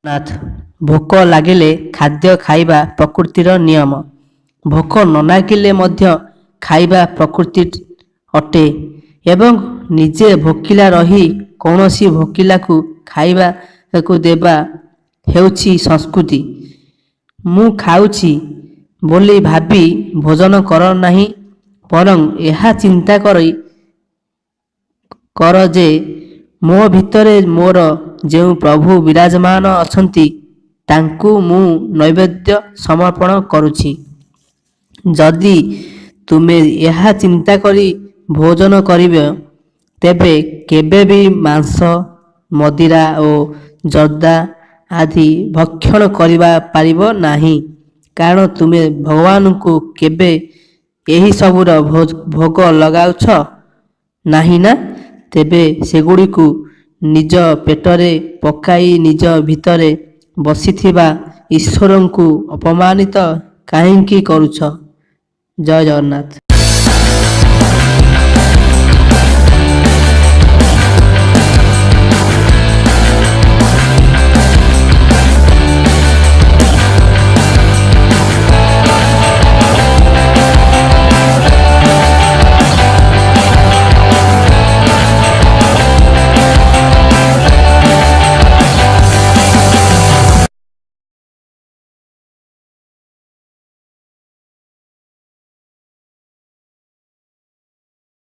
ନାଥ ଭୋକ ଲାଗିଲେ ଖାଦ୍ୟ ଖାଇବା ପ୍ରକୃତିର ନିୟମ। ଭୋକ ନ ଲାଗିଲେ ମଧ୍ୟ ଖାଇବା ପ୍ରକୃତି ଅଟେ ଏବଂ ନିଜେ ଭୋକିଲା ରହି କୌଣସି ଭୋକିଲାକୁ ଖାଇବାକୁ ଦେବା ହେଉଛି ସଂସ୍କୃତି। ମୁଁ ଖାଉଛି ବୋଲି ଭାବି ଭୋଜନ କର ନାହିଁ, ବରଂ ଏହା ଚିନ୍ତା କର ଯେ ମୋ ଭିତରେ ମୋର ଯେଉଁ ପ୍ରଭୁ ବିରାଜମାନ ଅଛନ୍ତି ତାଙ୍କୁ ମୁଁ ନୈବେଦ୍ୟ ସମର୍ପଣ କରୁଛି। ଯଦି ତୁମେ ଏହା ଚିନ୍ତା କରି ଭୋଜନ କରିବ ତେବେ କେବେ ବି ମାଂସ, ମଦିରା ଓ ଜର୍ଦା ଆଦି ଭକ୍ଷଣ କରିପାରିବ ନାହିଁ, କାରଣ ତୁମେ ଭଗବାନଙ୍କୁ କେବେ ଏହିସବୁର ଭୋଗ ଲଗାଉଛ ନାହିଁ ନା? ତେବେ ସେଗୁଡ଼ିକୁ ନିଜ ପେଟରେ ପକାଇ ନିଜ ଭିତରେ ବସିଥିବା ଈଶ୍ୱରଙ୍କୁ ଅପମାନିତ କାହିଁକି କରୁଛ? ଜୟ ଜଗନ୍ନାଥ।